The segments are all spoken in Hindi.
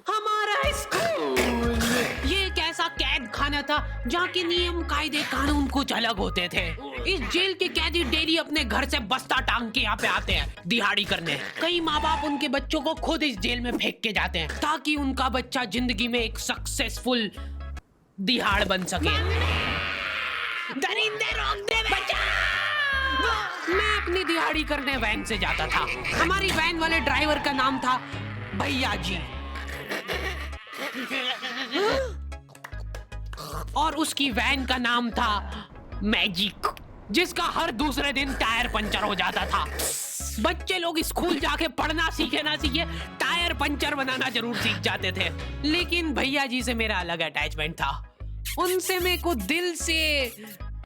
हमारा स्कूल ये एक ऐसा कैद खाना था जहाँ के नियम कायदे कानून कुछ अलग होते थे। इस जेल के कैदी डेली अपने घर से बस्ता टांग के यहाँ पे आते हैं दिहाड़ी करने। कई माँ बाप उनके बच्चों को खुद इस जेल में फेंक के जाते हैं ताकि उनका बच्चा जिंदगी में एक सक्सेसफुल दिहाड़ बन सके। दरिंदे रोक दे बच्चा। मैं अपनी दिहाड़ी करने वैन से जाता था। हमारी वैन वाले ड्राइवर का नाम था भैया जी और उसकी वैन का नाम था मैजिक, जिसका हर दूसरे दिन टायर पंचर हो जाता था। बच्चे लोग स्कूल जाके पढ़ना सीखे ना सीखे टायर पंचर बनाना जरूर सीख जाते थे। लेकिन भैया जी से मेरा अलग अटैचमेंट था। उनसे मेरे को दिल से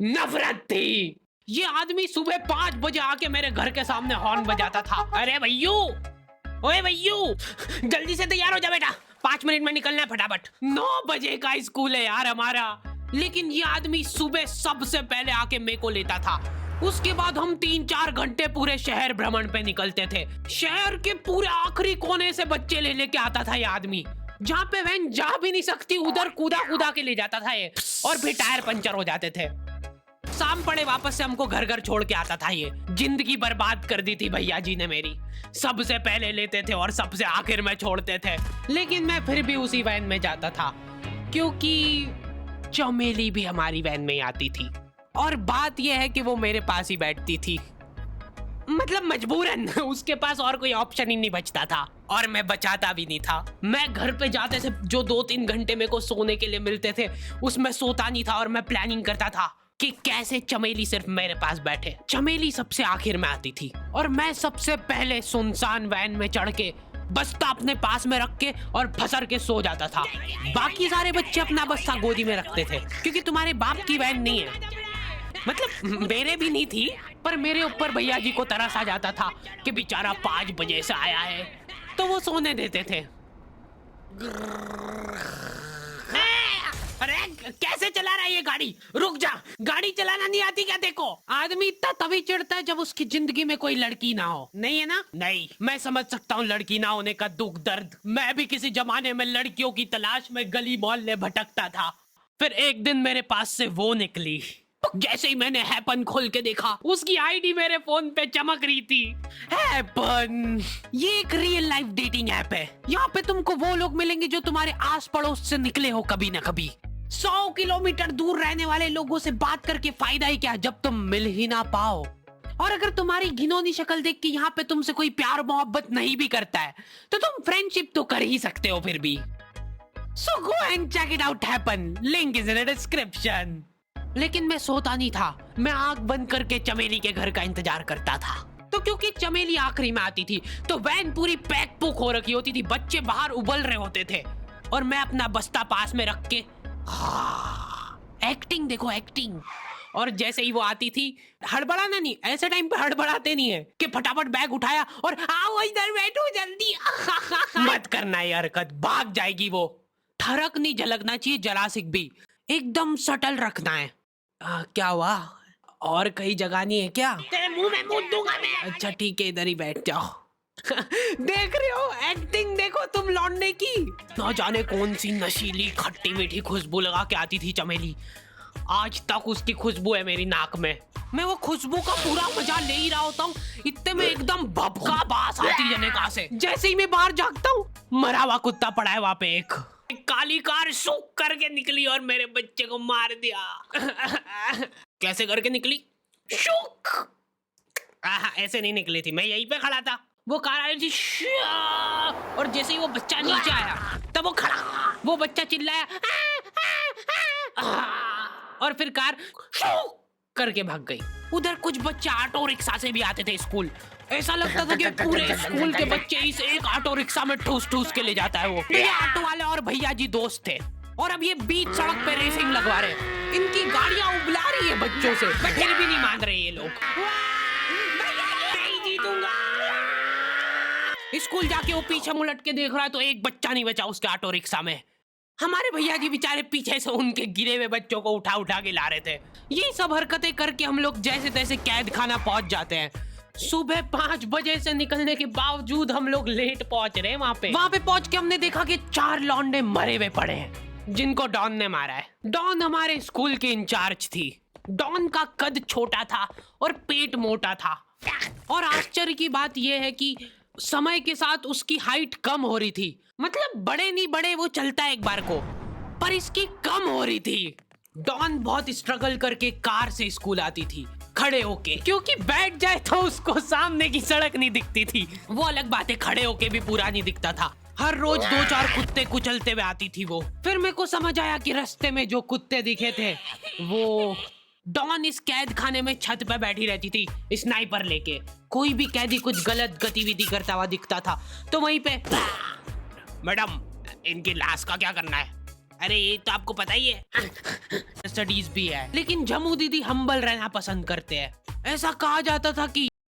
नफरत थी। ये आदमी सुबह 5 बजे आके मेरे घर के सामने हॉर्न बजाता था। अरे भैयू, ओए भैयू, जल्दी से तैयार हो जा बेटा, 5 मिनट में निकलना है फटाफट। 9 बजे का स्कूल है यार हमारा। लेकिन ये आदमी सुबह सबसे पहले आके मेरे को लेता था। उसके बाद हम 3-4 घंटे पूरे शहर भ्रमण पे निकलते थे। शहर के पूरे आखिरी कोने से बच्चे ले लेके आता था ये आदमी। जहाँ पे वैन जा भी नहीं सकती उधर कूदा कूदा के ले जाता था ये, और फिर टायर पंचर हो जाते थे। शाम पड़े वापस से हमको घर घर छोड़ के आता था ये। जिंदगी बर्बाद कर दी थी भैया जी ने मेरी। सबसे पहले लेते थे और सबसे आखिर में छोड़ते थे। लेकिन मैं फिर भी उसी वैन में जाता था क्योंकि चमेली भी हमारी वैन में ही आती थी। और बात यह है कि वो मेरे पास ही बैठती थी, मतलब मजबूरन। उसके पास और कोई ऑप्शन ही नहीं बचता था और मैं बचाता भी नहीं था। मैं घर पे जाते से जो 2-3 घंटे मेरे को सोने के लिए मिलते थे उसमें सोता नहीं था और मैं प्लानिंग करता था कि कैसे चमेली सिर्फ मेरे पास बैठे। चमेली सबसे आखिर में आती थी और मैं सबसे पहले सुनसान वैन में चढ़ के बस्ता अपने पास में रख के और फसर के सो जाता था। बाकी सारे बच्चे अपना बस्ता गोदी में रखते थे क्योंकि तुम्हारे बाप की वैन नहीं है, मतलब मेरे भी नहीं थी, पर मेरे ऊपर भैया जी को तरस आ जाता था कि बेचारा 5 बजे से आया है, तो वो सोने देते थे। अरे कैसे चला रहा है ये गाड़ी? रुक जा, गाड़ी चलाना नहीं आती क्या? देखो, आदमी इतना तभी चिढ़ता है जब उसकी जिंदगी में कोई लड़की ना हो। नहीं है ना? नहीं, मैं समझ सकता हूँ लड़की ना होने का दुख दर्द। मैं भी किसी जमाने में लड़कियों की तलाश में गली मोहल्ले भटकता था। फिर एक दिन मेरे पास से वो निकली। जैसे ही मैंने हैपन खोल के देखा उसकी आईडी मेरे फोन पे चमक रही थी। हैपन ये एक रियल लाइफ डेटिंग ऐप है। यहाँ पे तुमको वो लोग मिलेंगे जो तुम्हारे आस पड़ोस से निकले हो कभी ना कभी। 100 किलोमीटर दूर रहने वाले लोगों से बात करके फायदा ही क्या जब तुम मिल ही ना पाओ। और अगर तुम्हारी घिनौनी शक्ल देख के यहाँ पे तुमसे कोई प्यार मोहब्बत नहीं भी करता है तो तुम फ्रेंडशिप तो कर ही सकते हो फिर भी। So go and check it out happen. Link is in the description. लेकिन मैं सोता नहीं था। मैं आंख बंद करके चमेली के घर का इंतजार करता था। तो क्योंकि चमेली आखिरी में आती थी तो वैन पूरी पैक पुक हो रखी होती थी, बच्चे बाहर उबल रहे होते थे और मैं अपना बस्ता पास में रख के एक्टिंग देखो एक्टिंग। और जैसे ही वो आती थी, हड़बड़ाना नहीं, ऐसे टाइम पे हड़बड़ाते नहीं है कि फटाफट बैग उठाया और आओ इधर बैठो जल्दी। मत करना ये हरकत, भाग जाएगी वो। ठरक नहीं झलकना चाहिए जरा सिक भी, एकदम सटल रखना है। क्या हुआ? और कहीं जगह नहीं है क्या? तेरे मुंह में मूत दूंगा मैं। अच्छा ठीक है, इधर ही बैठ जाओ। देख रहे हो एक्टिंग देखो तुम लौंडे की। ना जाने कौन सी नशीली खट्टी मीठी खुशबू लगा के आती थी चमेली। आज तक उसकी खुशबू है मेरी नाक में। मैं वो खुशबू का पूरा मजा ले ही रहा होता हूँ, इतने में एकदम भभका बास आती है जनेका से। जैसे ही मैं बाहर जागता हूँ मरा हुआ कुत्ता पड़ा है वहां पे। एक काली कार सूख करके निकली और मेरे बच्चे को मार दिया। कैसे करके निकली? शूक। ऐसे नहीं निकली थी, मैं यहीं पे खड़ा था, वो कार आई थी और जैसे ही वो बच्चा नीचे आया तब वो खड़ा, वो बच्चा चिल्लाया और फिर कार शूक करके भाग गई। उधर कुछ बच्चे ऑटो रिक्शा से भी आते थे स्कूल। ऐसा लगता था कि पूरे स्कूल के बच्चे इस एक ऑटो रिक्शा में ठूस ठूस के ले जाता है वो। ये ऑटो वाले और भैया जी दोस्त थे और अब ये बीच सड़क पे रेसिंग लगवा रहे हैं। इनकी गाड़ियां उबला रही है बच्चों से, फिर भी नहीं मान रहे ये लोग। स्कूल जाके वो पीछे मुलट के देख रहा है तो एक बच्चा नहीं बचा उसके ऑटो रिक्शा में। हमारे भैया जी बेचारे पीछे से उनके गिरे हुए बच्चों को उठा उठा के ला रहे थे। यही सब हरकतें करके हम लोग जैसे तैसे कैद खाना पहुंच जाते हैं। सुबह 5 बजे से निकलने के बावजूद हम लोग लेट पहुंच रहे हैं वहां पे पहुंच के हमने देखा कि 4 लौंडे मरे हुए पड़े हैं जिनको डॉन ने मारा है। डॉन हमारे स्कूल की इंचार्ज थी। डॉन का कद छोटा था और पेट मोटा था, और आश्चर्य की बात यह है कि समय के साथ उसकी हाइट कम हो रही थी। मतलब बड़े नहीं बड़े वो चलता है एक बार को, पर इसकी कम हो रही थी। डॉन बहुत स्ट्रगल करके कार से स्कूल आती थी खड़े होके, क्योंकि बैठ जाए तो उसको सामने की सड़क नहीं दिखती थी। वो अलग बात है, खड़े होके भी पूरा नहीं दिखता था। हर रोज 2-4 कुत्ते कुचलते हुए आती थी वो। फिर मेरे को समझ आया कि रास्ते में जो कुत्ते दिखे थे वो डॉन इस कैद खाने में छत पे बैठी रहती थी स्नाइपर लेके। कोई भी कैदी कुछ गलत गतिविधि करता हुआ दिखता था तो वहीं पे, मैडम इनकी लाश का क्या करना है? अरे ये तो आपको पता ही है। स्टडीज भी है, लेकिन जम्मू दीदी हम्बल रहना पसंद करते हैं। ऐसा कहा जाता था कि